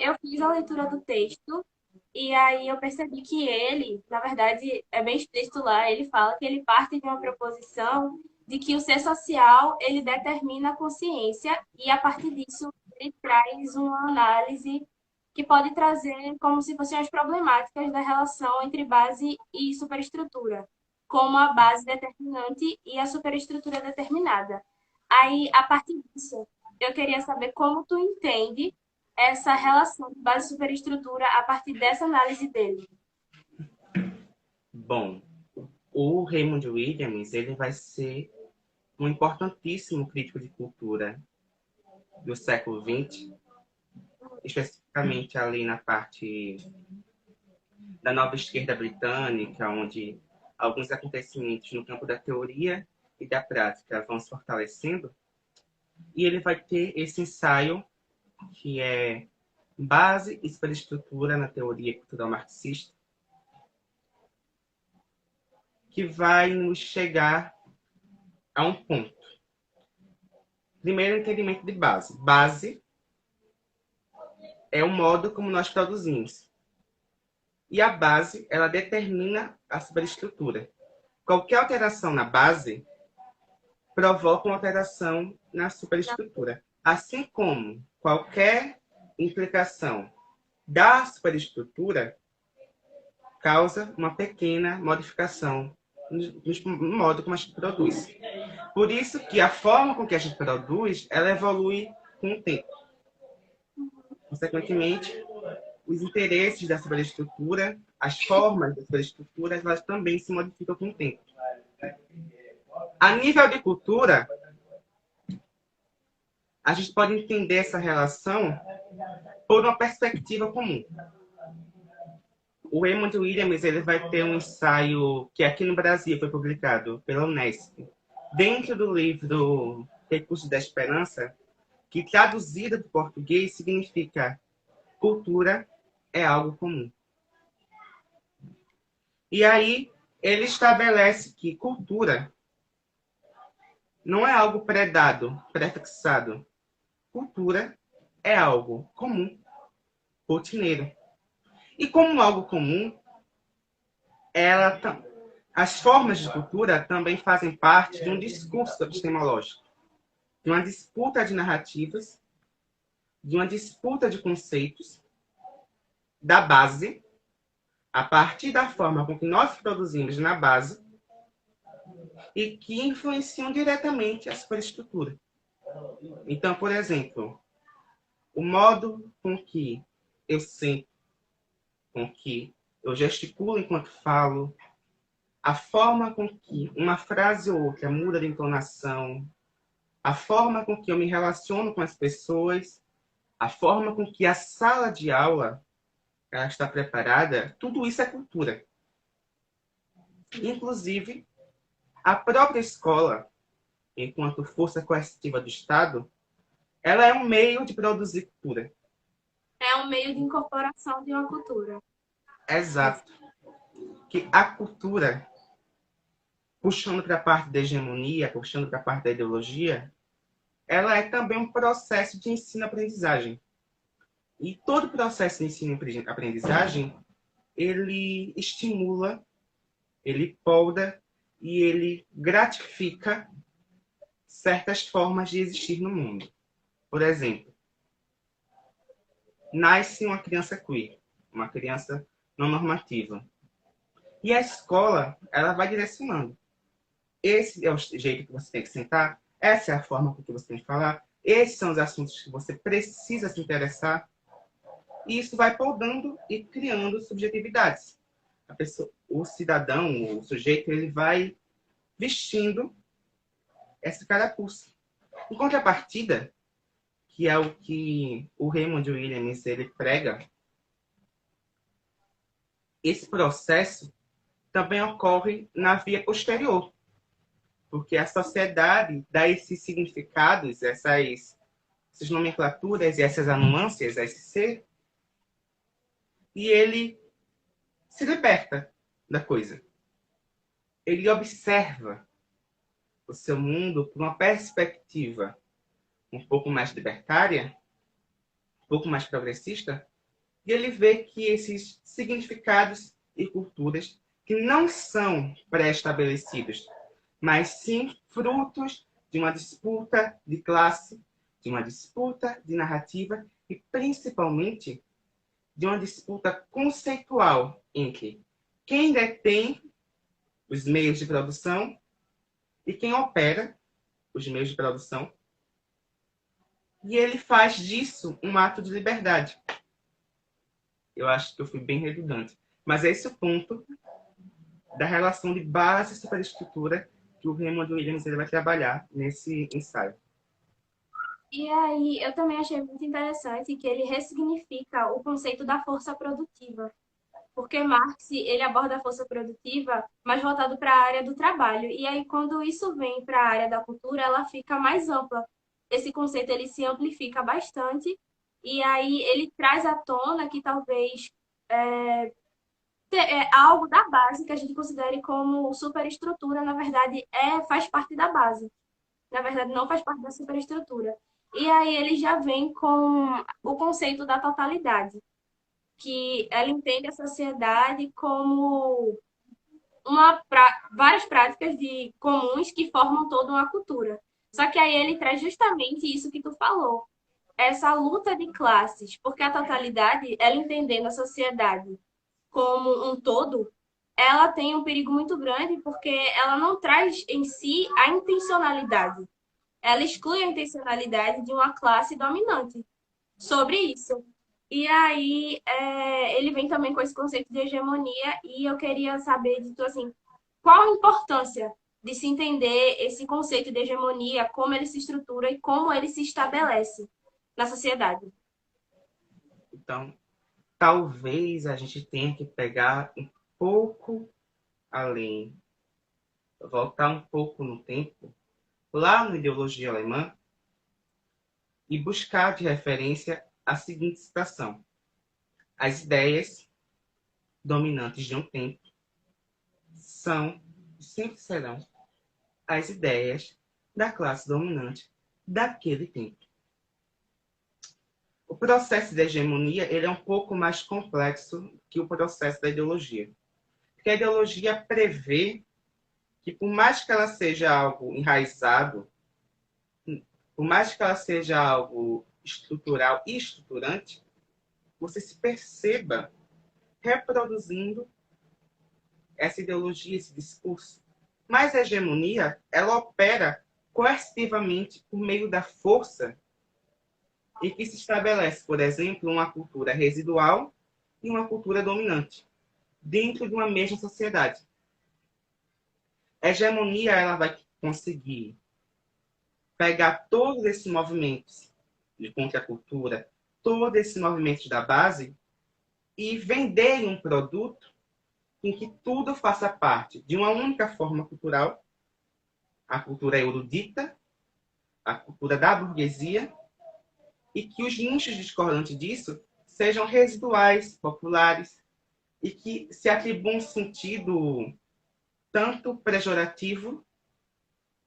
eu fiz a leitura do texto e aí eu percebi que ele, na verdade, é bem explícito lá, ele fala que ele parte de uma proposição de que o ser social, ele determina a consciência e a partir disso ele traz uma análise que pode trazer como se fossem as problemáticas da relação entre base e superestrutura, como a base determinante e a superestrutura determinada. Aí, a partir disso, eu queria saber como tu entende essa relação de base e superestrutura a partir dessa análise dele. Bom, o Raymond Williams ele vai ser um importantíssimo crítico de cultura do século XX, especificamente ali na parte da nova esquerda britânica, onde alguns acontecimentos no campo da teoria e da prática vão se fortalecendo. E ele vai ter esse ensaio, que é Base e Superestrutura na Teoria Cultural Marxista, que vai nos chegar a um ponto. Primeiro, entendimento de base. Base é o modo como nós produzimos. E a base, ela determina a superestrutura. Qualquer alteração na base provoca uma alteração na superestrutura. Assim como qualquer implicação da superestrutura causa uma pequena modificação no modo como a gente produz. Por isso que a forma com que a gente produz, ela evolui com o tempo. Consequentemente, os interesses da superestrutura, as formas da superestrutura, elas também se modificam com o tempo. A nível de cultura, a gente pode entender essa relação por uma perspectiva comum. O Raymond Williams ele vai ter um ensaio que aqui no Brasil foi publicado pela Unesp, dentro do livro Recursos da Esperança, que traduzido do português significa cultura é algo comum. E aí ele estabelece que cultura não é algo predado, prefixado. Cultura é algo comum, rotineiro. E como algo comum, ela as formas de cultura também fazem parte de um discurso epistemológico, de uma disputa de narrativas, de uma disputa de conceitos, da base, a partir da forma com que nós produzimos na base, e que influenciam diretamente a superestrutura. Então, por exemplo, o modo com que eu sinto, com que eu gesticulo enquanto falo, a forma com que uma frase ou outra muda de entonação, a forma com que eu me relaciono com as pessoas, a forma com que a sala de aula ela está preparada, tudo isso é cultura. Inclusive, a própria escola, enquanto força coercitiva do Estado, ela é um meio de produzir cultura. É um meio de incorporação de uma cultura. Exato. Que a cultura, puxando para a parte da hegemonia, puxando para a parte da ideologia, ela é também um processo de ensino-aprendizagem. E todo processo de ensino-aprendizagem, ele estimula, ele polda e ele gratifica certas formas de existir no mundo. Por exemplo, nasce uma criança queer, uma criança não normativa. E a escola, ela vai direcionando. Esse é o jeito que você tem que sentar, essa é a forma com que você tem que falar, esses são os assuntos que você precisa se interessar. E isso vai podando e criando subjetividades. A pessoa, o cidadão, o sujeito, ele vai vestindo essa carapuça. Em contrapartida, que é o que o Raymond Williams ele prega, esse processo também ocorre na via posterior, porque a sociedade dá esses significados, essas nomenclaturas e essas anuâncias a esse ser, e ele se liberta da coisa. Ele observa o seu mundo por uma perspectiva um pouco mais libertária, pouco mais progressista, e ele vê que esses significados e culturas que não são pré-estabelecidos, mas sim frutos de uma disputa de classe, de uma disputa de narrativa e, principalmente, de uma disputa conceitual entre quem detém os meios de produção e quem opera os meios de produção. E ele faz disso um ato de liberdade. Eu acho que eu fui bem redundante. Mas é esse o ponto da relação de base e superestrutura que o Raymond Williams ele vai trabalhar nesse ensaio. E aí, eu também achei muito interessante que ele ressignifica o conceito da força produtiva, porque Marx, ele aborda a força produtiva mais voltado para a área do trabalho. E aí, quando isso vem para a área da cultura, ela fica mais ampla. Esse conceito, ele se amplifica bastante, e aí ele traz à tona que talvez algo da base que a gente considere como superestrutura, na verdade, faz parte da base. Na verdade, não faz parte da superestrutura. E aí ele já vem com o conceito da totalidade, que ela entende a sociedade como várias práticas comuns que formam toda uma cultura. Só que aí ele traz justamente isso que tu falou, essa luta de classes, porque a totalidade, ela entendendo a sociedade como um todo, ela tem um perigo muito grande porque ela não traz em si a intencionalidade. Ela exclui a intencionalidade de uma classe dominante sobre isso. E aí, ele vem também com esse conceito de hegemonia, e eu queria saber de tu, assim, qual a importância de se entender esse conceito de hegemonia, como ele se estrutura e como ele se estabelece na sociedade. Então, talvez a gente tenha que pegar um pouco além, voltar um pouco no tempo, lá na ideologia alemã, e buscar de referência a seguinte citação: as ideias dominantes de um tempo são e sempre serão as ideias da classe dominante daquele tempo. O processo de hegemonia ele é um pouco mais complexo que o processo da ideologia. Porque a ideologia prevê que, por mais que ela seja algo enraizado, por mais que ela seja algo estrutural e estruturante, você se perceba reproduzindo essa ideologia, esse discurso. Mas a hegemonia, ela opera coercitivamente por meio da força e que se estabelece, por exemplo, uma cultura residual e uma cultura dominante dentro de uma mesma sociedade. A hegemonia ela vai conseguir pegar todos esses movimentos de contracultura, todos esses movimentos da base e vender um produto em que tudo faça parte de uma única forma cultural, a cultura erudita, a cultura da burguesia, e que os nichos discordantes disso sejam residuais, populares, e que se atribuam um sentido tanto pejorativo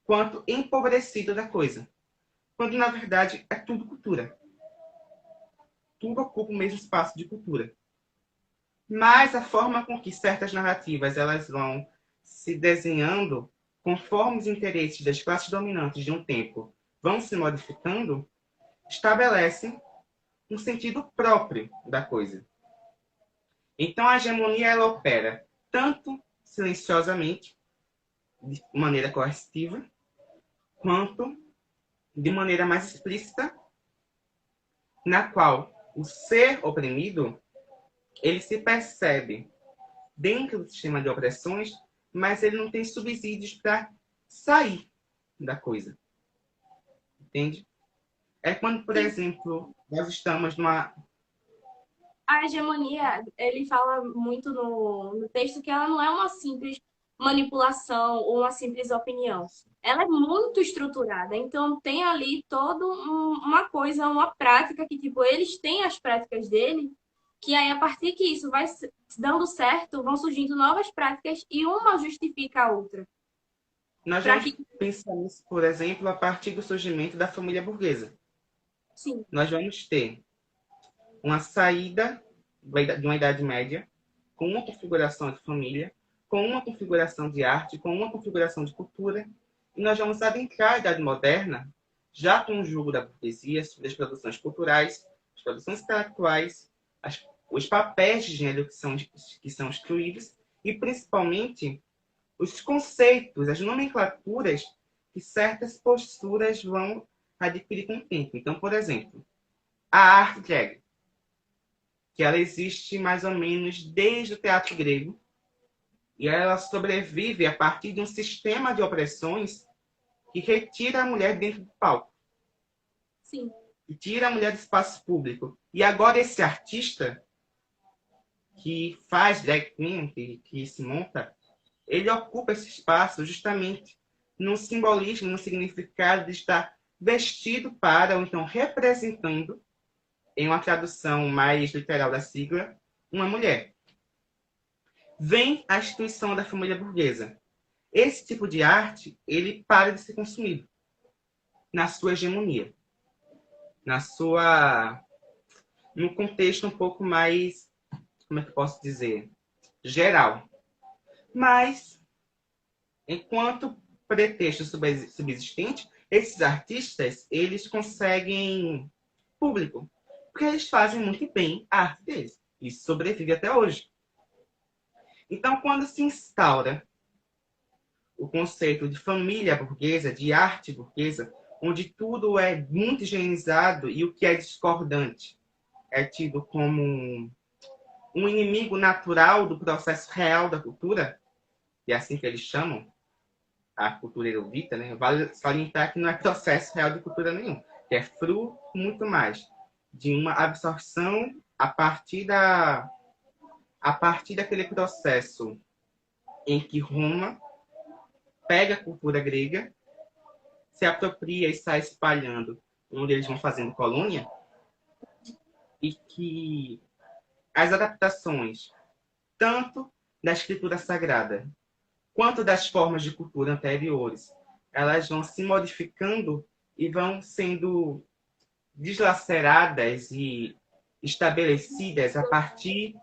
quanto empobrecido da coisa. Quando, na verdade, é tudo cultura. Tudo ocupa o mesmo espaço de cultura. Mas a forma com que certas narrativas elas vão se desenhando conforme os interesses das classes dominantes de um tempo vão se modificando, estabelecem um sentido próprio da coisa. Então, a hegemonia ela opera tanto silenciosamente, de maneira coercitiva, quanto de maneira mais explícita, na qual o ser oprimido ele se percebe dentro do sistema de opressões, mas ele não tem subsídios para sair da coisa. Entende? É quando, por exemplo, nós estamos numa... A hegemonia, ele fala muito no texto que ela não é uma simples manipulação ou uma simples opinião. Ela é muito estruturada, então tem ali toda uma coisa, uma prática que, tipo, eles têm as práticas dele, que aí, a partir que isso vai dando certo, vão surgindo novas práticas e uma justifica a outra. Nós Para vamos que, pensar nisso, por exemplo, a partir do surgimento da família burguesa. sim, Nós vamos ter uma saída de uma Idade Média, com uma configuração de família, com uma configuração de arte, com uma configuração de cultura, e nós vamos adentrar a Idade Moderna, já com o jugo da burguesia, sobre as produções culturais, as produções intelectuais, os papéis de gênero que são excluídos, e principalmente os conceitos, as nomenclaturas que certas posturas vão adquirir com o tempo. Então, por exemplo, a arte drag, que ela existe mais ou menos desde o teatro grego, e ela sobrevive a partir de um sistema de opressões que retira a mulher dentro do palco. Sim. E tira a mulher do espaço público. E agora esse artista que faz drag queen, que se monta, ele ocupa esse espaço justamente no simbolismo, no significado de estar vestido para, ou então representando, em uma tradução mais literal da sigla, uma mulher. Vem a instituição da família burguesa. Esse tipo de arte, ele para de ser consumido na sua hegemonia, no contexto um pouco mais, como é que eu posso dizer, geral. Mas, enquanto pretexto subsistente, esses artistas, eles conseguem público, porque eles fazem muito bem a arte deles. Isso sobrevive até hoje. Então, quando se instaura o conceito de família burguesa, de arte burguesa, onde tudo é muito higienizado e o que é discordante é tido como um inimigo natural do processo real da cultura, e é assim que eles chamam a cultura erudita, né? Vale salientar que não é processo real de cultura nenhum, que é fruto muito mais de uma absorção a partir daquele processo em que Roma pega a cultura grega, se apropria e sai espalhando onde eles vão fazendo colônia, e que as adaptações, tanto da escritura sagrada, quanto das formas de cultura anteriores, elas vão se modificando e vão sendo deslaceradas e estabelecidas a partir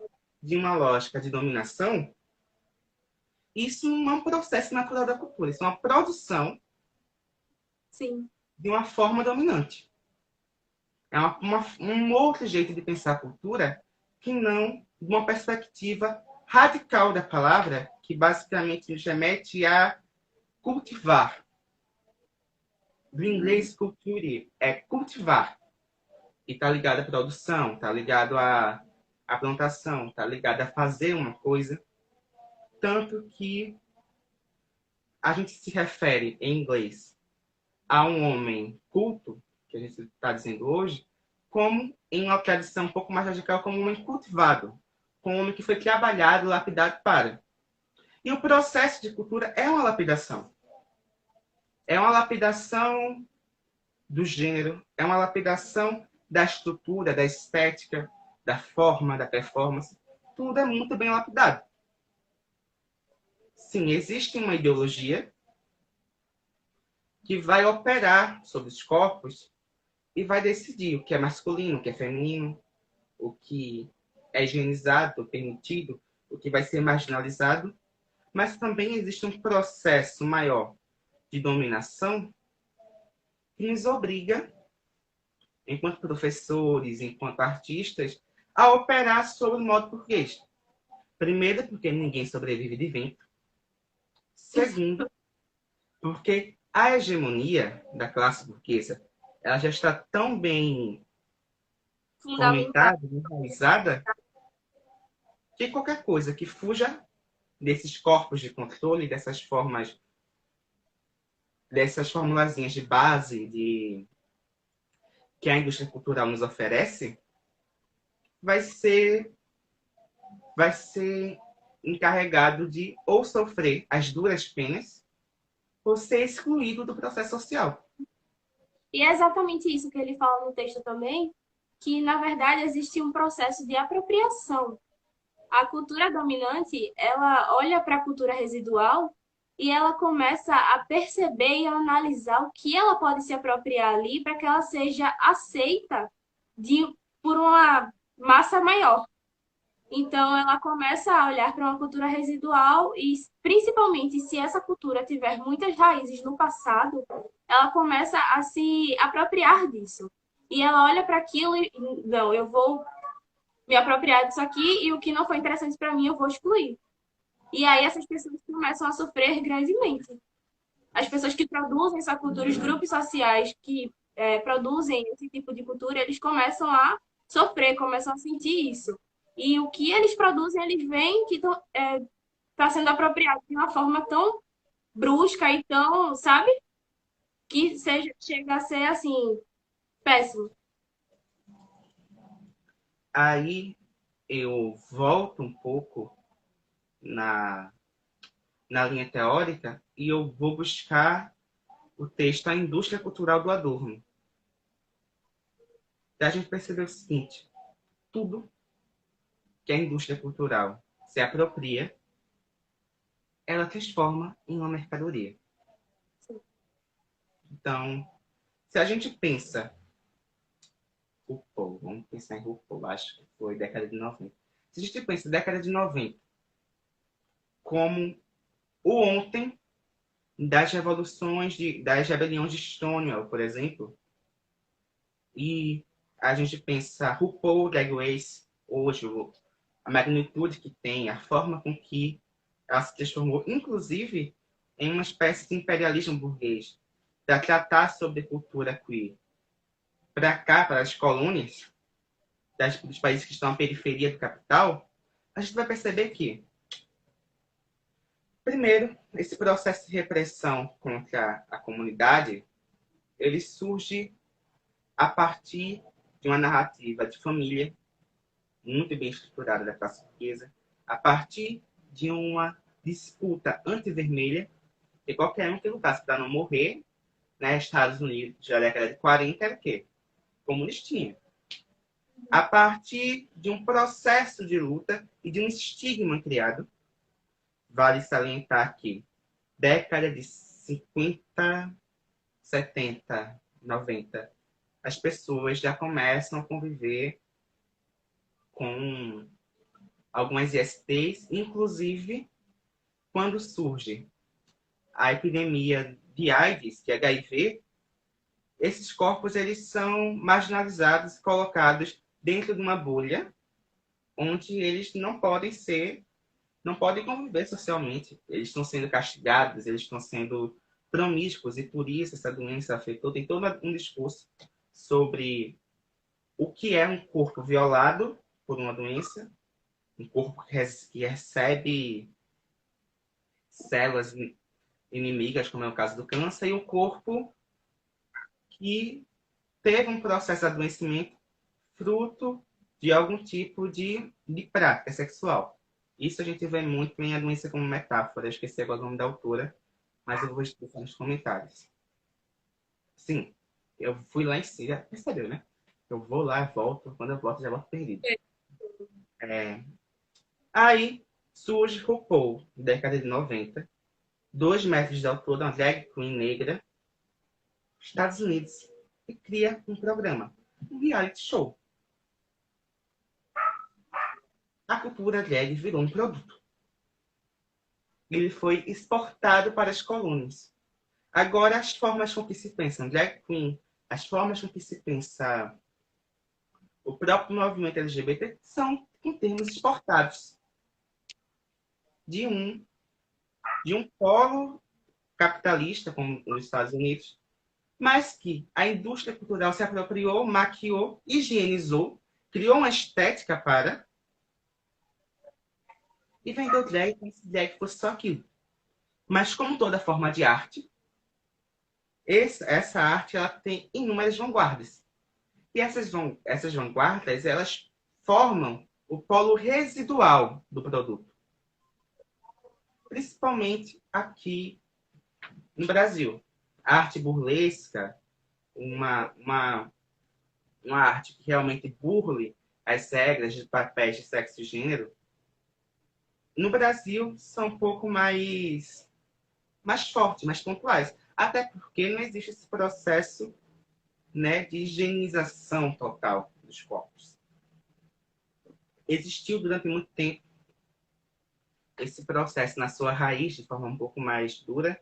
de uma lógica de dominação. Isso não é um processo natural da cultura, isso é uma produção Sim. de uma forma dominante. É um outro jeito de pensar a cultura que não de uma perspectiva radical da palavra, que basicamente nos remete a cultivar. Do inglês culture é cultivar. E está ligado à produção, está ligado à plantação, está ligado a fazer uma coisa. Tanto que a gente se refere em inglês a um homem culto, que a gente está dizendo hoje, como em uma tradição um pouco mais radical, como um homem cultivado, como um homem que foi trabalhado, lapidado para. E o processo de cultura é uma lapidação. É uma lapidação do gênero, é uma lapidação da estrutura, da estética, da forma, da performance. Tudo é muito bem lapidado. Sim, existe uma ideologia que vai operar sobre os corpos e vai decidir o que é masculino, o que é feminino, o que é higienizado, permitido, o que vai ser marginalizado. Mas também existe um processo maior de dominação que nos obriga, enquanto professores, enquanto artistas, a operar sobre o modo burguês. Primeiro, porque ninguém sobrevive de vento. Segundo, porque a hegemonia da classe burguesa ela já está tão bem Fundamental. fomentada, enraizada, que qualquer coisa que fuja desses corpos de controle, dessas formulazinhas de base que a indústria cultural nos oferece, vai ser encarregado de ou sofrer as duras penas ou ser excluído do processo social. E é exatamente isso que ele fala no texto também, que na verdade existe um processo de apropriação. A cultura dominante, ela olha para a cultura residual e ela começa a perceber e a analisar o que ela pode se apropriar ali para que ela seja aceita de, por uma massa maior. Então, ela começa a olhar para uma cultura residual e, principalmente, se essa cultura tiver muitas raízes no passado, ela começa a se apropriar disso. E ela olha para aquilo e, não, eu vou me apropriar disso aqui e o que não foi interessante para mim eu vou excluir. E aí essas pessoas começam a sofrer grandemente. As pessoas que produzem essa cultura, os grupos sociais que produzem esse tipo de cultura, eles começam a sofrer, começam a sentir isso. E o que eles produzem, eles veem que está sendo apropriado de uma forma tão brusca e tão, sabe? Que chega a ser, assim, péssimo. Aí eu volto um pouco na, na linha teórica e eu vou buscar o texto A Indústria Cultural do Adorno. Da gente perceber o seguinte: tudo que a indústria cultural se apropria, ela transforma em uma mercadoria. Então, se a gente pensa RuPaul, vamos pensar em RuPaul, acho que foi década de 90. Se a gente pensa década de 90 como o ontem das revoluções, das rebeliões de Stonewall, por exemplo, e a gente pensa RuPaul Drag Race, hoje, a magnitude que tem, a forma com que ela se transformou, inclusive, em uma espécie de imperialismo burguês, para tratar sobre cultura queer. Para cá, para as colônias, dos países que estão à periferia do capital, a gente vai perceber que, primeiro, esse processo de repressão contra a comunidade, ele surge a partir de uma narrativa de família muito bem estruturada da classe burguesa, a partir de uma disputa anti-vermelha, que qualquer um que lutasse para não morrer, né, Estados Unidos, já na década de 40, era o quê? Comunistinha. A partir de um processo de luta e de um estigma criado, vale salientar que década de 50, 70, 90, as pessoas já começam a conviver com algumas ISTs, inclusive quando surge a epidemia de AIDS, que é HIV, esses corpos eles são marginalizados, colocados dentro de uma bolha, onde eles não podem conviver socialmente. Eles estão sendo castigados, eles estão sendo promíscuos, e por isso essa doença afetou. Tem todo um discurso sobre o que é um corpo violado por uma doença, um corpo que recebe células inimigas, como é o caso do câncer, e um corpo que teve um processo de adoecimento fruto de algum tipo de prática sexual. Isso a gente vê muito em A Doença como Metáfora. Eu esqueci agora o nome da autora, mas eu vou explicar nos comentários. Sim, eu fui lá em Síria, percebeu, né? Eu vou lá, volto, quando eu volto, já volto perdido. Aí surge RuPaul, década de 90, 2 metros de altura, uma drag queen negra, Estados Unidos, e cria um programa, um reality show. A cultura drag virou um produto. Ele foi exportado para as colônias. Agora, as formas com que se pensa drag queen, as formas com que se pensa o próprio movimento LGBT são em termos exportados de um polo capitalista, como os Estados Unidos, mas que a indústria cultural se apropriou, maquiou, higienizou, criou uma estética para e vendeu drag como se drag fosse só aquilo. Mas como toda forma de arte, essa arte ela tem inúmeras vanguardas. E essas vanguardas, elas formam o polo residual do produto. Principalmente aqui no Brasil. A arte burlesca, uma arte que realmente burle as regras de papéis de sexo e gênero, no Brasil são um pouco mais fortes, mais pontuais. Até porque não existe esse processo, né, de higienização total dos corpos. existiu durante muito tempo esse processo na sua raiz, de forma um pouco mais dura,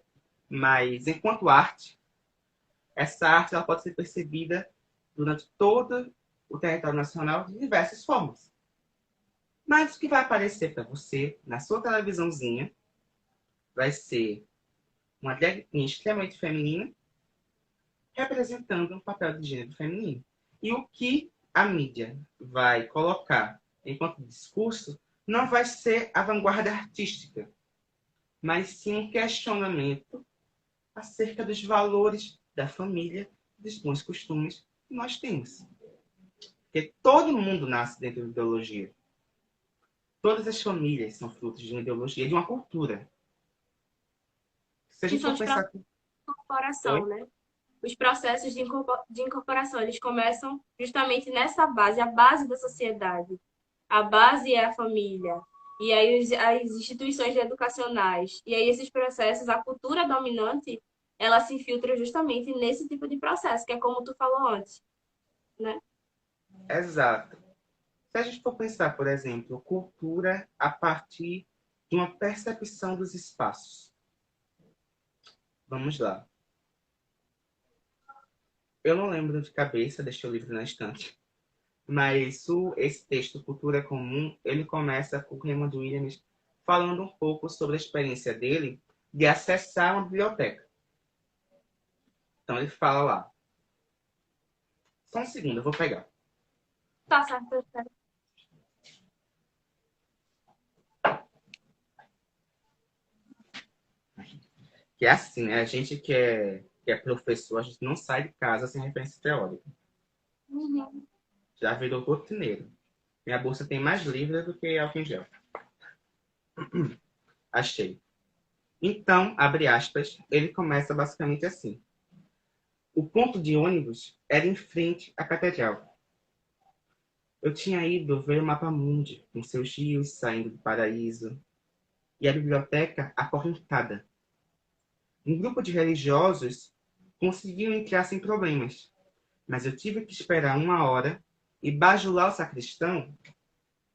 mas enquanto arte, essa arte ela pode ser percebida durante todo o território nacional de diversas formas. Mas o que vai aparecer para você na sua televisãozinha vai ser uma drag queen extremamente feminina representando um papel de gênero feminino. E o que a mídia vai colocar enquanto discurso não vai ser a vanguarda artística, mas sim um questionamento acerca dos valores da família, dos bons costumes que nós temos. Porque todo mundo nasce dentro de ideologia. Todas as famílias são frutos de uma ideologia, de uma cultura. Se a Que gente são for os pensar... processos de incorporação, Oi? né? Os processos de incorporação, eles começam justamente nessa base, a base da sociedade. A base é a família. E aí as instituições educacionais. E aí esses processos, a cultura dominante, ela se infiltra justamente nesse tipo de processo, que é como tu falou antes, né? Exato. Se a gente for pensar, por exemplo, cultura a partir de uma percepção dos espaços. Vamos lá. Eu não lembro de cabeça, deixei o livro na estante. Mas esse texto, Cultura Comum, ele começa com o Raymond Williams falando um pouco sobre a experiência dele de acessar uma biblioteca. Então ele fala lá. Só um segundo, eu vou pegar. Tá certo, tá certo. Que é assim, né? A gente que é professor, a gente não sai de casa sem referência teórica. Uhum. Já virou rotineiro. Minha bolsa tem mais livros do que álcool em gel. Achei. Então, abre aspas, ele começa basicamente assim. O ponto de ônibus era em frente à catedral. Eu tinha ido ver o mapa mundi, com seus rios saindo do paraíso, e a biblioteca acorrentada. Um grupo de religiosos conseguiu entrar sem problemas, mas eu tive que esperar 1 hora e bajular o sacristão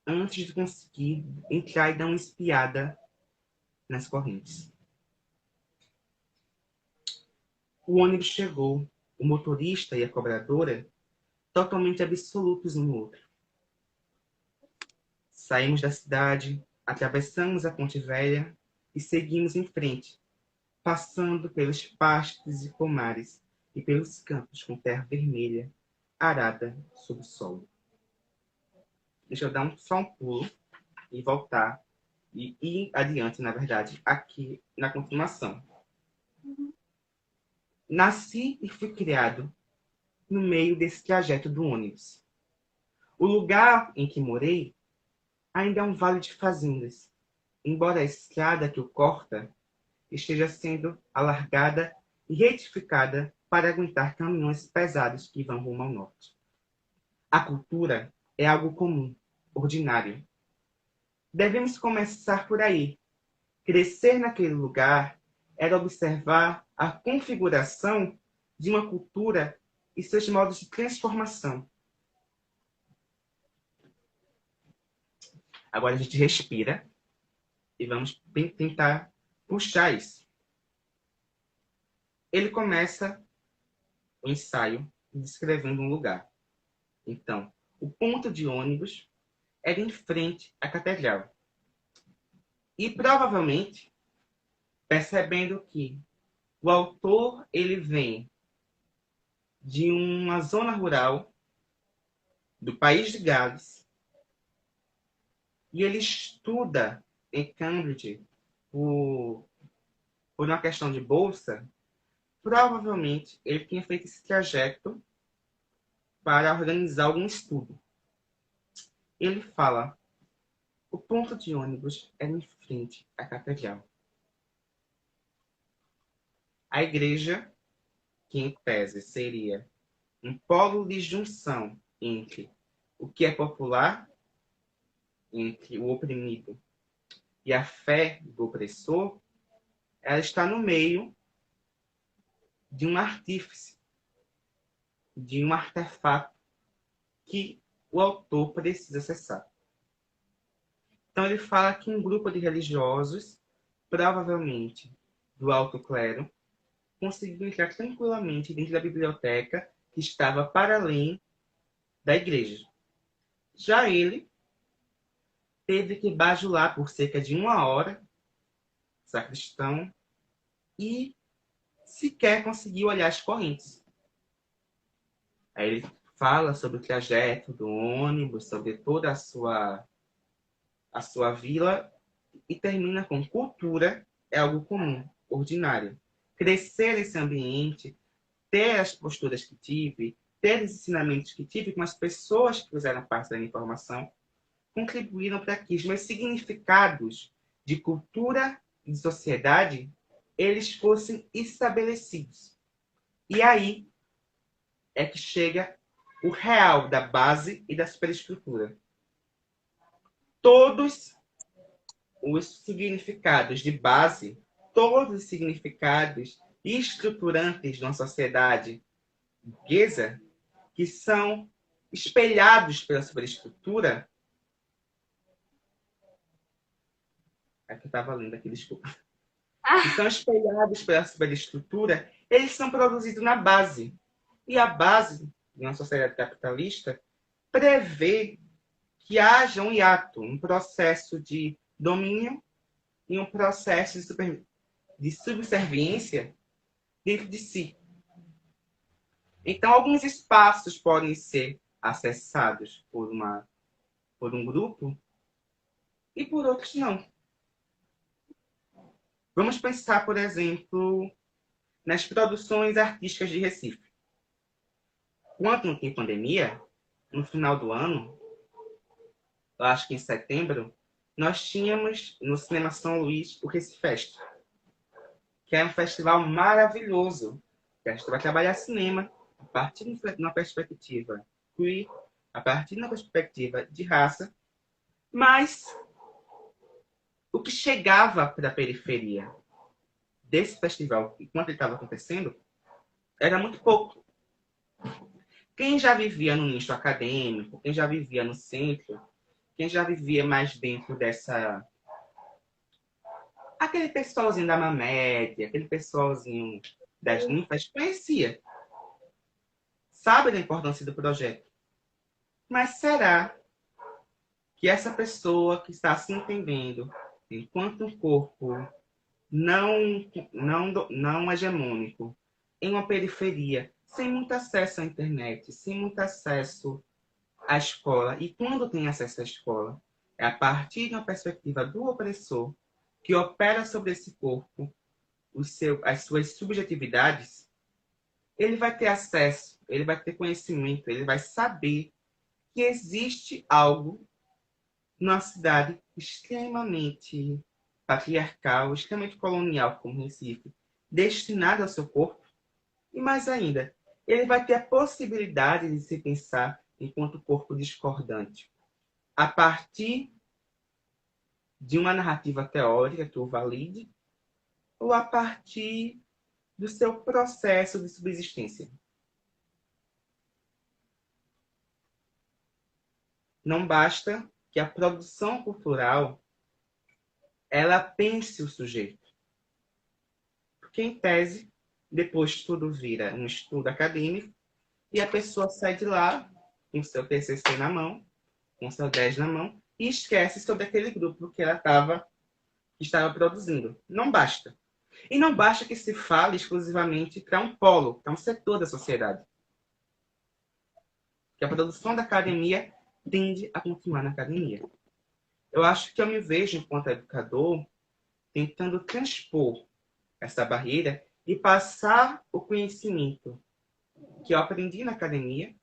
antes de conseguir entrar e dar uma espiada nas correntes. O ônibus chegou, o motorista e a cobradora totalmente absolutos um no outro. Saímos da cidade, atravessamos a Ponte Velha e seguimos em frente, passando pelos pastos e pomares e pelos campos com terra vermelha, arada sob o sol. Deixa eu dar só um pulo e voltar e ir adiante, na verdade, aqui na continuação. Nasci e fui criado no meio desse trajeto do ônibus. O lugar em que morei ainda é um vale de fazendas, embora a estrada que o corta esteja sendo alargada e retificada para aguentar caminhões pesados que vão rumo ao norte. A cultura é algo comum, ordinário. Devemos começar por aí. Crescer naquele lugar era observar a configuração de uma cultura e seus modos de transformação. Agora a gente respira e vamos tentar puxar isso. Ele começa o ensaio descrevendo um lugar. Então, o ponto de ônibus era em frente à catedral. E provavelmente, percebendo que o autor ele vem de uma zona rural do país de Gales e ele estuda em Cambridge por, por uma questão de bolsa, provavelmente ele tinha feito esse trajeto para organizar algum estudo. Ele fala: o ponto de ônibus era em frente à catedral. A igreja, que em tese seria um polo de junção entre o que é popular, entre o oprimido e a fé do opressor, ela está no meio de um artífice, de um artefato que o autor precisa acessar. Então ele fala que um grupo de religiosos, provavelmente do alto clero, conseguiu entrar tranquilamente dentro da biblioteca que estava para além da igreja. Já ele teve que bajular por cerca de 1 hora, sacristão, e sequer conseguiu olhar as correntes. Aí ele fala sobre o trajeto do ônibus, sobre toda a sua vila, e termina com: cultura é algo comum, ordinário. Crescer nesse ambiente, ter as posturas que tive, ter os ensinamentos que tive com as pessoas que fizeram parte da informação, contribuíram para que os meus significados de cultura e de sociedade eles fossem estabelecidos. E aí é que chega o real da base e da superestrutura. Todos os significados de base, todos os significados estruturantes de uma sociedade burguesa, que são espelhados pela superestrutura. É que eu estava lendo aqui, desculpa. Que são espelhados pela superestrutura, eles são produzidos na base. E a base de uma sociedade capitalista prevê que haja um hiato, um processo de domínio e um processo de subserviência dentro de si. Então, alguns espaços podem ser acessados por um grupo e por outros não. Vamos pensar, por exemplo, nas produções artísticas de Recife. Quando não tem pandemia, no final do ano, eu acho que em setembro, nós tínhamos no Cinema São Luís o Recifest, que é um festival maravilhoso, que a gente vai trabalhar cinema a partir de uma perspectiva queer, a partir de uma perspectiva de raça, mas o que chegava para a periferia desse festival, enquanto ele estava acontecendo, era muito pouco. Quem já vivia no nicho acadêmico, quem já vivia no centro, quem já vivia mais dentro dessa... Aquele pessoalzinho da Mamédia, aquele pessoalzinho das ninfas, conhecia. Sabe da importância do projeto. Mas será que essa pessoa que está se entendendo enquanto um corpo não hegemônico, em uma periferia, sem muito acesso à internet, sem muito acesso à escola, e quando tem acesso à escola, é a partir de uma perspectiva do opressor que opera sobre esse corpo as suas subjetividades, ele vai ter acesso, ele vai ter conhecimento, ele vai saber que existe algo numa cidade extremamente patriarcal, extremamente colonial, como Recife, destinada ao seu corpo. E mais ainda, ele vai ter a possibilidade de se pensar enquanto corpo discordante, a partir de uma narrativa teórica que o valide, ou a partir do seu processo de subsistência. Não basta que a produção cultural ela pense o sujeito. Porque, em tese, depois tudo vira um estudo acadêmico e a pessoa sai de lá com seu TCC na mão, com seu 10 na mão, e esquece sobre aquele grupo que ela estava produzindo. Não basta. E não basta que se fale exclusivamente para um polo, para um setor da sociedade. Que a produção da academia tende a continuar na academia. Eu acho que eu me vejo, enquanto educador, tentando transpor essa barreira e passar o conhecimento que eu aprendi na academia,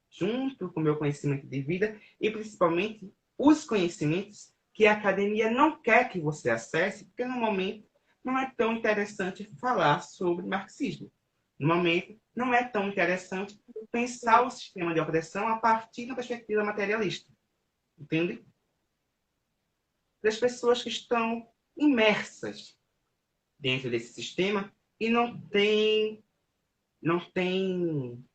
junto com o meu conhecimento de vida, e principalmente os conhecimentos que a academia não quer que você acesse, porque no momento não é tão interessante falar sobre marxismo. No momento não é tão interessante pensar o sistema de opressão a partir da perspectiva materialista. Entende? Para as pessoas que estão imersas dentro desse sistema e não tem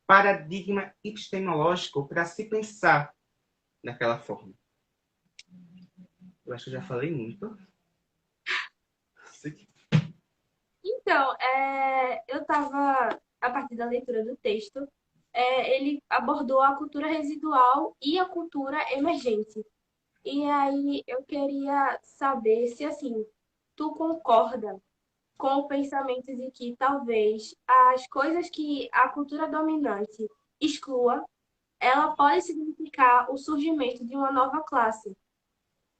paradigma epistemológico para se pensar daquela forma. Eu acho que eu já falei muito. Então, eu estava, a partir da leitura do texto, ele abordou a cultura residual e a cultura emergente. E aí eu queria saber se, assim, tu concorda com o pensamento de que talvez as coisas que a cultura dominante exclua, ela pode significar o surgimento de uma nova classe,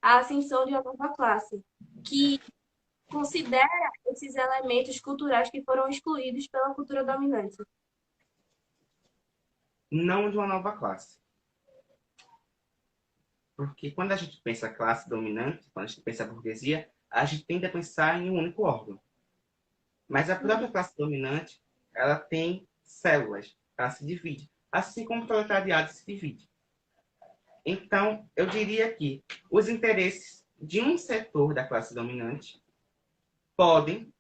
a ascensão de uma nova classe, que considera esses elementos culturais que foram excluídos pela cultura dominante. Não de uma nova classe. Porque quando a gente pensa classe dominante, quando a gente pensa burguesia, a gente tende a pensar em um único órgão. Mas a própria classe dominante, ela tem células, ela se divide, assim como o proletariado se divide. Então, eu diria que os interesses de um setor da classe dominante podem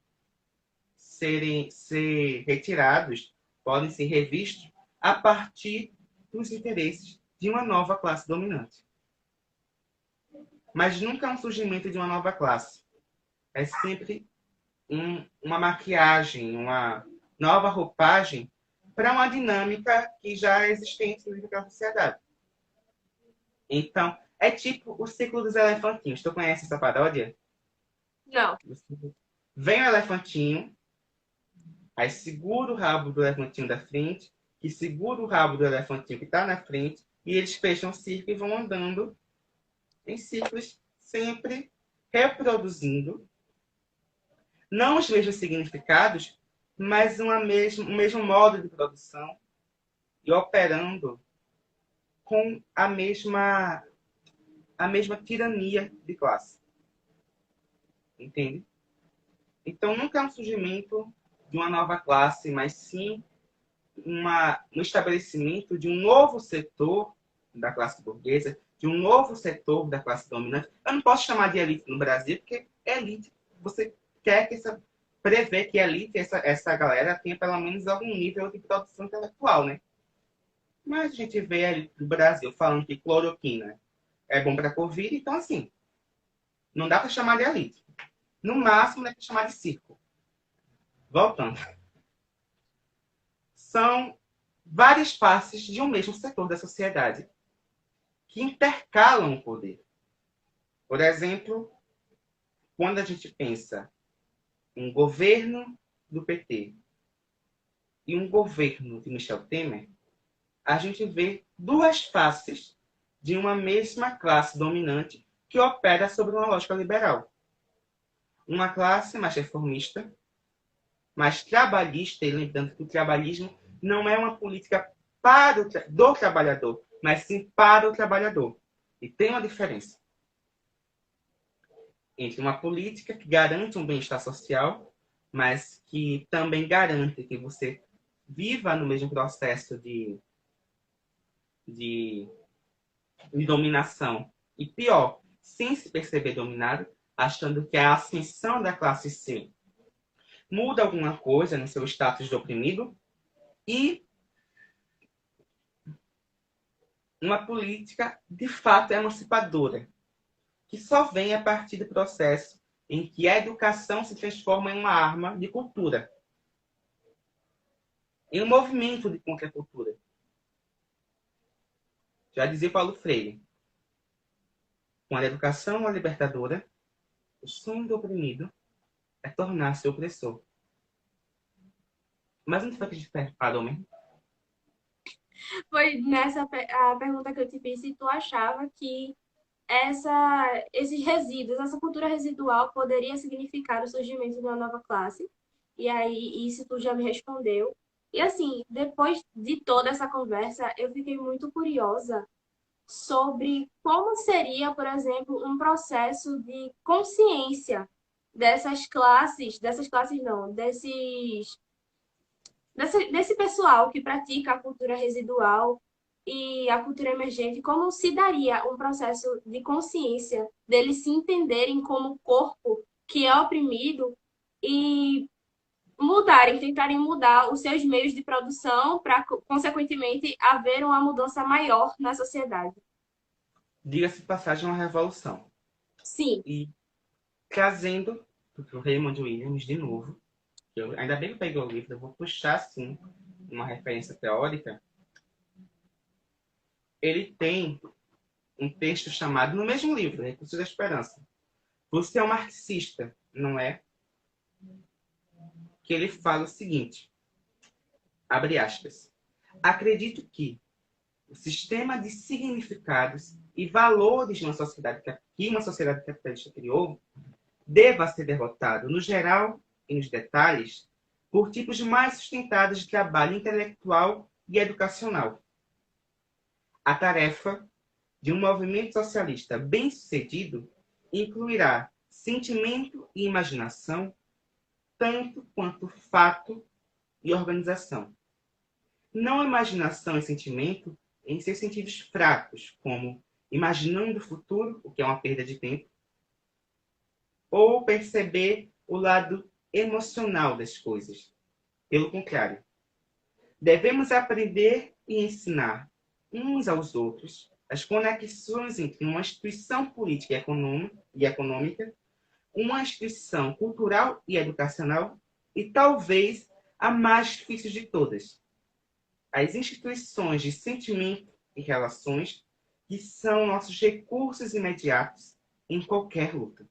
ser retirados, podem ser revistos a partir dos interesses de uma nova classe dominante. Mas nunca é um surgimento de uma nova classe. É sempre uma maquiagem, uma nova roupagem para uma dinâmica que já é existente na sociedade. Então, é tipo o ciclo dos elefantinhos. Tu conhece essa paródia? Não. Vem o elefantinho, aí segura o rabo do elefantinho da frente, que segura o rabo do elefantinho que está na frente, e eles fecham o círculo e vão andando em círculos, sempre reproduzindo, não os mesmos significados, mas o mesmo modo de produção e operando com a mesma tirania de classe. Entende? Então, nunca é um surgimento de uma nova classe, mas sim um estabelecimento de um novo setor da classe burguesa, de um novo setor da classe dominante. Eu não posso chamar de elite no Brasil, porque elite, você quer que prevê que elite, essa galera tenha pelo menos algum nível de produção intelectual, né? Mas a gente vê ali no Brasil falando que cloroquina é bom para Covid, então assim, não dá para chamar de elite. No máximo, dá para chamar de circo. Voltando. São várias faces de um mesmo setor da sociedade que intercalam o poder. Por exemplo, quando a gente pensa em um governo do PT e um governo de Michel Temer, a gente vê duas faces de uma mesma classe dominante que opera sobre uma lógica liberal. Uma classe mais reformista, mais trabalhista, e lembrando que o trabalhismo não é uma política do trabalhador, mas sim para o trabalhador. E tem uma diferença entre uma política que garante um bem-estar social, mas que também garante que você viva no mesmo processo de dominação. E pior, sem se perceber dominado, achando que a ascensão da classe C muda alguma coisa no seu status de oprimido, e uma política de fato emancipadora, que só vem a partir do processo em que a educação se transforma em uma arma de cultura, em um movimento de contracultura. Já dizia Paulo Freire, com a educação libertadora, o sonho do oprimido é tornar-se opressor. Mas onde foi que a gente parou mesmo? Foi nessa a pergunta que eu te fiz se tu achava que esses resíduos, essa cultura residual poderia significar o surgimento de uma nova classe. E aí, isso tu já me respondeu. E assim, depois de toda essa conversa, eu fiquei muito curiosa sobre como seria, por exemplo, um processo de consciência dessas classes não, desse pessoal que pratica a cultura residual e a cultura emergente, como se daria um processo de consciência deles se entenderem como corpo que é oprimido e tentarem mudar os seus meios de produção para, consequentemente, haver uma mudança maior na sociedade. Diga-se de passagem, uma revolução. Sim, E trazendo para o Raymond Williams de novo, ainda bem que eu peguei o livro, eu vou puxar, sim, uma referência teórica. Ele tem um texto chamado, no mesmo livro, Recursos da Esperança, Você é um marxista, não é? Que ele fala o seguinte, abre aspas, acredito que o sistema de significados e valores de uma sociedade que uma sociedade capitalista criou deva ser derrotado, no geral e nos detalhes, por tipos mais sustentados de trabalho intelectual e educacional. A tarefa de um movimento socialista bem-sucedido incluirá sentimento e imaginação, tanto quanto fato e organização. Não imaginação e sentimento em seus sentidos fracos, como imaginando o futuro, o que é uma perda de tempo, ou perceber o lado emocional das coisas. Pelo contrário, devemos aprender e ensinar uns aos outros as conexões entre uma instituição política e econômica, uma instituição cultural e educacional e talvez a mais difícil de todas, as instituições de sentimento e relações que são nossos recursos imediatos em qualquer luta.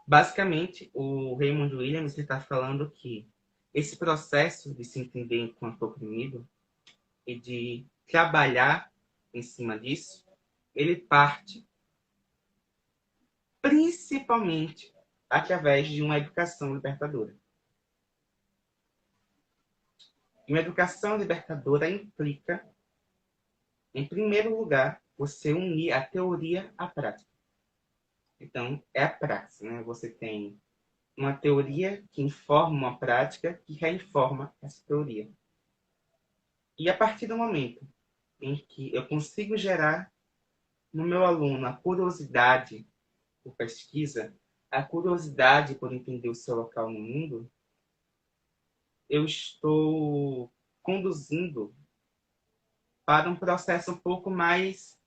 Basicamente, o Raymond Williams está falando que esse processo de se entender enquanto oprimido e de trabalhar em cima disso, ele parte principalmente através de uma educação libertadora. E uma educação libertadora implica, em primeiro lugar, você unir a teoria à prática. Então, é a prática, né? Você tem uma teoria que informa uma prática que reinforma essa teoria. E a partir do momento em que eu consigo gerar no meu aluno a curiosidade por pesquisa, a curiosidade por entender o seu local no mundo, eu estou conduzindo para um processo um pouco mais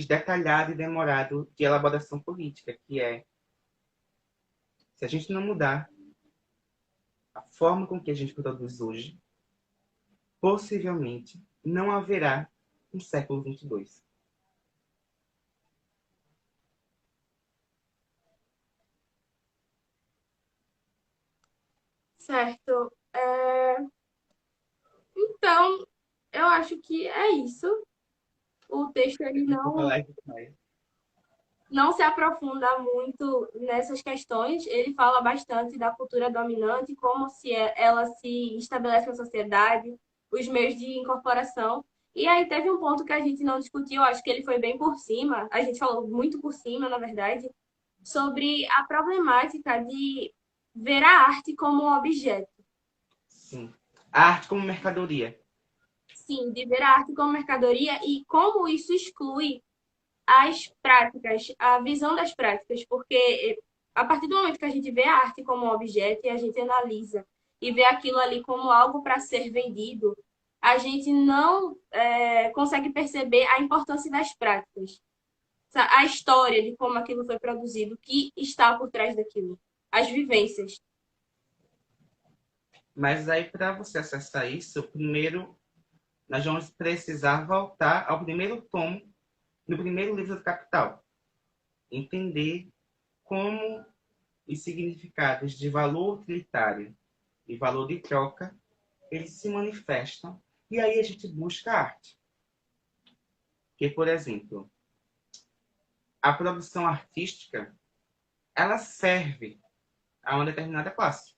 detalhado e demorado de elaboração política, que é, se a gente não mudar a forma com que a gente produz hoje, possivelmente não haverá um século 22. certo. Então, eu acho que é isso. O texto ele não se aprofunda muito nessas questões. Ele fala bastante da cultura dominante, como se ela se estabelece na sociedade, os meios de incorporação. E aí teve um ponto que a gente não discutiu, acho que ele foi bem por cima, a gente falou muito por cima, na verdade, sobre a problemática de ver a arte como um objeto. Sim. A arte como mercadoria. Sim, de ver a arte como mercadoria e como isso exclui as práticas, a visão das práticas, porque a partir do momento que a gente vê a arte como um objeto e a gente analisa e vê aquilo ali como algo para ser vendido, a gente não consegue perceber a importância das práticas, a história de como aquilo foi produzido, o que está por trás daquilo, as vivências. Mas aí, para você acessar isso, primeiro nós vamos precisar voltar ao primeiro tomo, no primeiro livro do Capital. Entender como os significados de valor utilitário e valor de troca, eles se manifestam. E aí a gente busca a arte. Que, por exemplo, a produção artística, ela serve a uma determinada classe.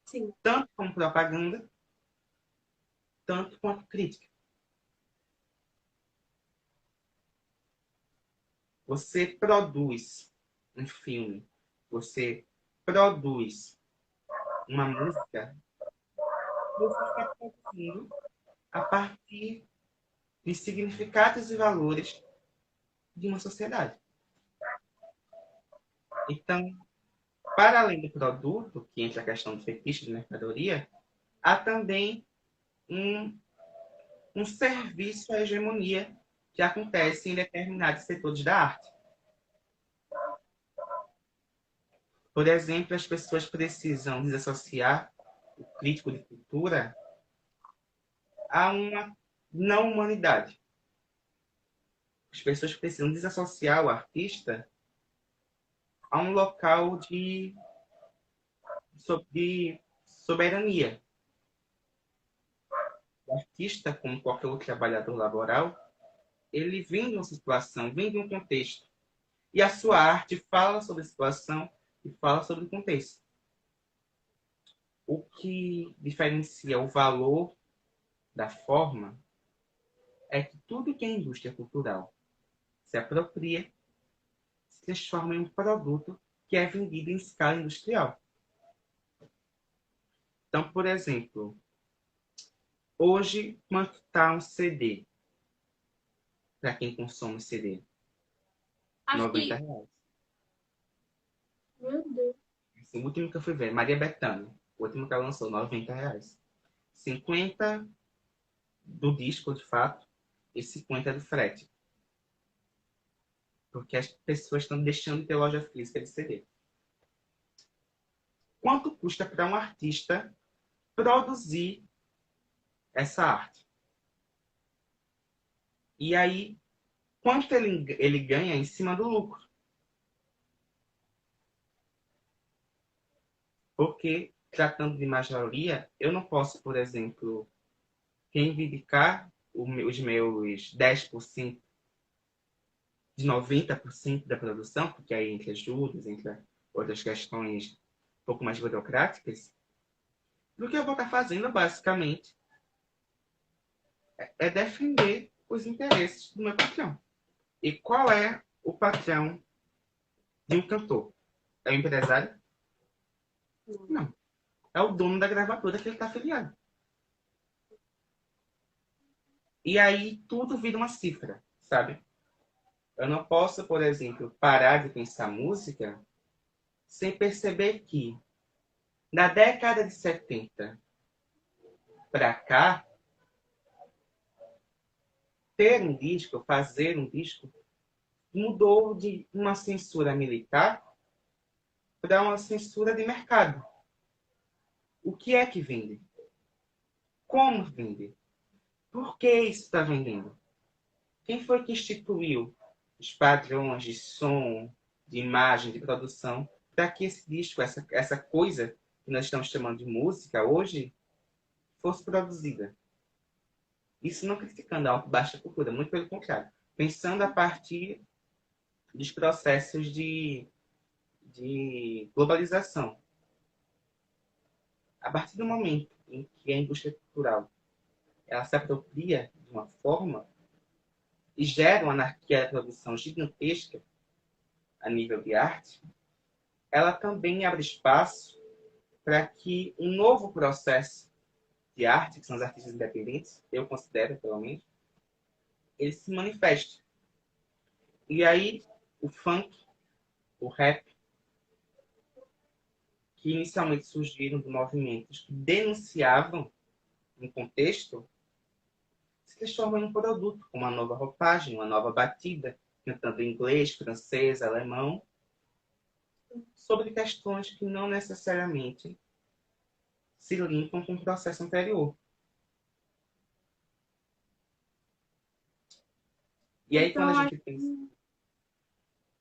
Sim, Tanto como propaganda, tanto quanto crítica. Você produz um filme, você produz uma música, você está produzindo a partir de significados e valores de uma sociedade. Então, para além do produto, que entra a questão do fetiche de mercadoria, há também um, um serviço à hegemonia que acontece em determinados setores da arte. Por exemplo, as pessoas precisam desassociar o crítico de cultura a uma não humanidade. As pessoas precisam desassociar o artista a um local de soberania. O artista, como qualquer outro trabalhador laboral, ele vem de uma situação, vem de um contexto. E a sua arte fala sobre a situação e fala sobre o contexto. O que diferencia o valor da forma é que tudo que é indústria cultural se apropria, se transforma em um produto que é vendido em escala industrial. Então, por exemplo, hoje, quanto está um CD? Para quem consome CD? Acho que. R$ 90. Meu Deus. Esse último que eu fui ver, Maria Bethânia. O último que ela lançou, R$ 90. 50 do disco, de fato, e 50 do frete. Porque as pessoas estão deixando de ter loja física de CD. Quanto custa para um artista produzir essa arte? E aí, quanto ele ganha em cima do lucro? Porque, tratando de majoria, eu não posso, por exemplo, reivindicar os meus 10% de 90% da produção, porque aí entra juros, entra outras questões um pouco mais burocráticas, do que eu vou estar fazendo, basicamente, é defender os interesses do meu patrão. E qual é o patrão de um cantor? É o empresário? Não. É o dono da gravadora que ele está afiliado. E aí tudo vira uma cifra, sabe? Eu não posso, por exemplo, parar de pensar música sem perceber que na década de 70 para cá, ter um disco, fazer um disco, mudou de uma censura militar para uma censura de mercado. O que é que vende? Como vende? Por que isso está vendendo? Quem foi que instituiu os padrões de som, de imagem, de produção, para que esse disco, essa coisa que nós estamos chamando de música hoje, fosse produzida? Isso não criticando a alta e baixa cultura, muito pelo contrário. Pensando a partir dos processos de globalização. A partir do momento em que a indústria cultural ela se apropria de uma forma e gera uma anarquia da produção gigantesca a nível de arte, ela também abre espaço para que um novo processo de arte, que são os artistas independentes, eu considero, pelo menos, ele se manifeste. E aí, o funk, o rap, que inicialmente surgiram de movimentos que denunciavam um contexto, se transformam em um produto, com uma nova roupagem, uma nova batida, cantando em inglês, francês, alemão, sobre questões que não necessariamente se linkam com o processo anterior. E aí, quando a Então, gente pensa...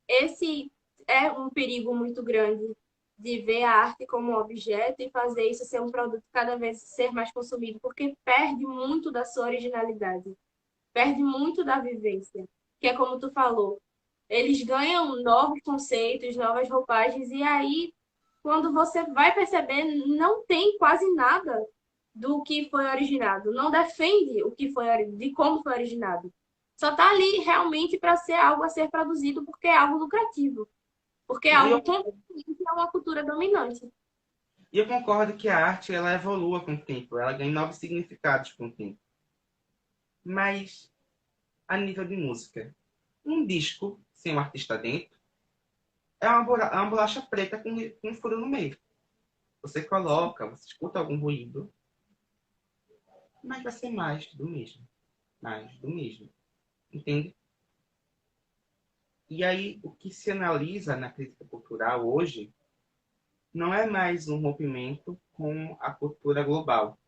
esse é um perigo muito grande de ver a arte como objeto e fazer isso ser um produto cada vez ser mais consumido, porque perde muito da sua originalidade, perde muito da vivência, que é como tu falou. Eles ganham novos conceitos, novas roupagens, e aí, quando você vai perceber, não tem quase nada do que foi originado, não defende o que foi de como foi originado. Só está ali realmente para ser algo a ser produzido porque é algo lucrativo, porque é Não, algo completamente é uma cultura dominante. e eu concordo que a arte ela evolua com o tempo, ela ganha novos significados com o tempo. Mas, a nível de música, um disco sem um artista dentro é uma bolacha preta com um furo no meio. Você coloca, você escuta algum ruído, mas vai ser mais do mesmo. mais do mesmo. Entende? E aí, o que se analisa na crítica cultural hoje não é mais um rompimento com a cultura global,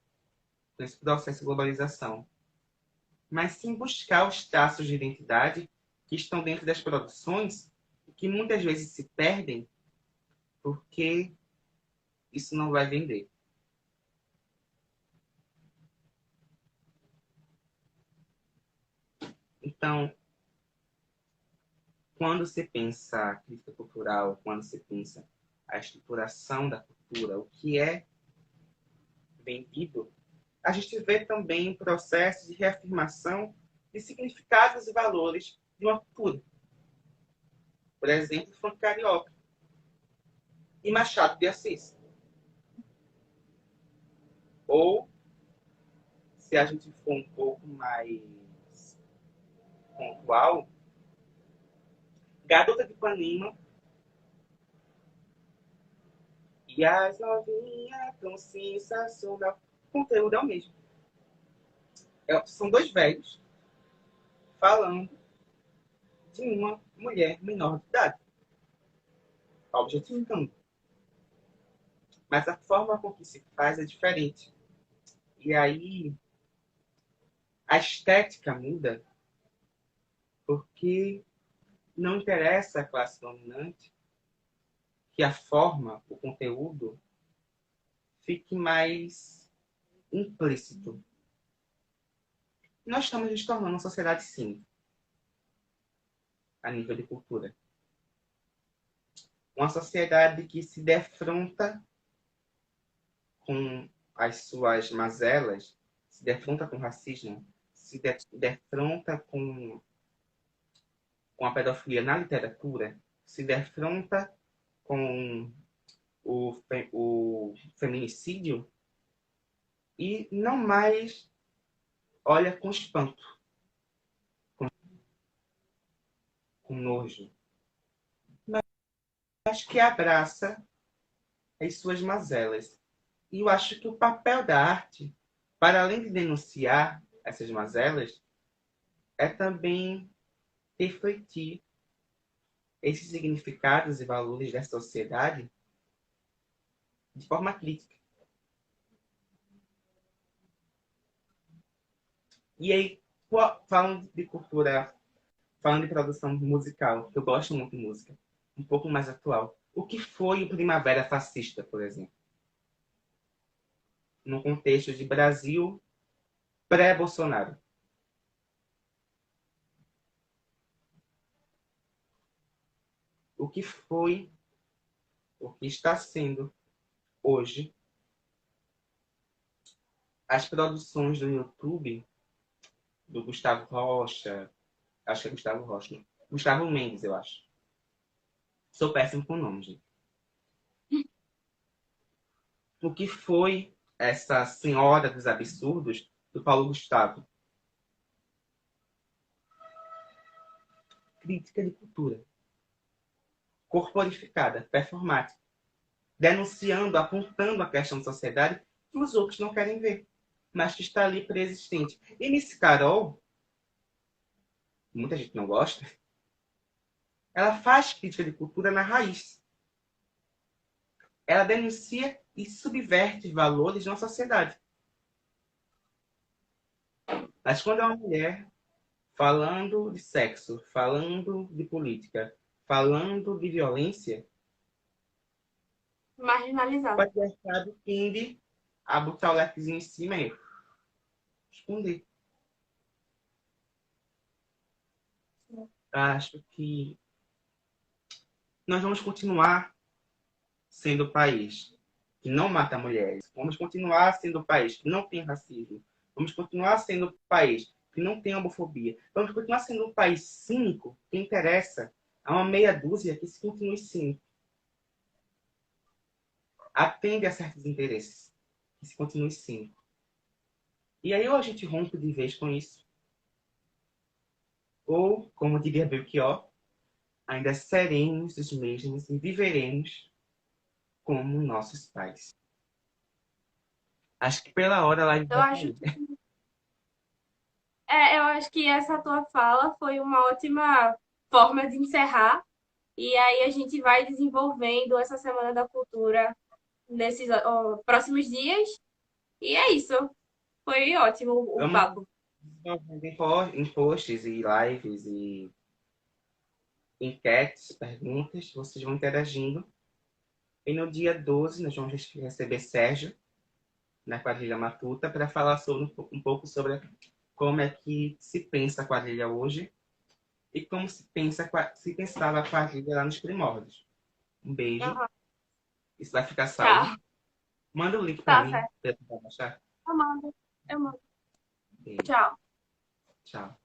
com esse processo de globalização, mas sim buscar os traços de identidade que estão dentro das produções e que muitas vezes se perdem porque isso não vai vender. Então, quando se pensa a crítica cultural, quando se pensa a estruturação da cultura, o que é vendido, a gente vê também um processo de reafirmação de significados e valores de uma cultura. Por exemplo, funk carioca e Machado de Assis. Ou, se a gente for um pouco mais pontual, Garota de Ipanema e as novinhas tão sensacional. O conteúdo é o mesmo. São dois velhos falando de uma mulher menor de idade, objetificando. Mas a forma com que se faz é diferente. E aí a estética muda porque não interessa a classe dominante que a forma, o conteúdo, fique mais implícito. Nós estamos nos tornando uma sociedade cínica a nível de cultura. Uma sociedade que se defronta com as suas mazelas, se defronta com o racismo, se defronta com a pedofilia na literatura, se defronta com o feminicídio e não mais olha com espanto, com nojo, mas que abraça as suas mazelas. E eu acho que o papel da arte, para além de denunciar essas mazelas, é também refletir esses significados e valores da sociedade de forma crítica. E aí, falando de cultura, falando de produção musical, que eu gosto muito de música, um pouco mais atual, o que foi o Primavera Fascista, por exemplo? No contexto de Brasil pré-Bolsonaro. O que foi, o que está sendo hoje as produções do YouTube do Gustavo Rocha, acho que é Gustavo Rocha, não. Gustavo Mendes, eu acho. Sou péssimo com nomes, gente. O que foi essa senhora dos absurdos do Paulo Gustavo? Crítica de cultura. Corporificada, performática. Denunciando, apontando a questão da sociedade que os outros não querem ver, mas que está ali preexistente. E Miss Carol, muita gente não gosta, ela faz crítica de cultura na raiz. Ela denuncia e subverte valores na sociedade. Mas quando é uma mulher falando de sexo, falando de política, falando de violência, o Marginalizado. patriarcado tende a botar o lequezinho em cima e esconder. Acho que nós vamos continuar sendo o país que não mata mulheres. Vamos continuar sendo o país que não tem racismo. Vamos continuar sendo o país que não tem homofobia. Vamos continuar sendo um país cínico que interessa a uma meia dúzia que se continue cínico. Atende a certos interesses que se continue cínico. E aí ou a gente rompe de vez com isso, ou, como diria Belchior, ainda seremos os mesmos e viveremos como nossos pais. Acho que pela hora a live Eu vai acho cair. que acho que essa tua fala foi uma ótima forma de encerrar. E aí a gente vai desenvolvendo essa Semana da Cultura nesses próximos dias. E é isso. Foi ótimo o Vamos papo. em posts e lives e enquetes, perguntas, vocês vão interagindo. E no dia 12 nós vamos receber Sérgio, na quadrilha Matuta, para falar um pouco sobre como é que se pensa a quadrilha hoje e como se pensava a quadrilha lá nos primórdios. Um beijo. Aham. Isso vai ficar salvo. Tchau. Manda o link para Tá mim, certo. para eu baixar. Eu mando. Eu mando. Beijo. Tchau. Tchau.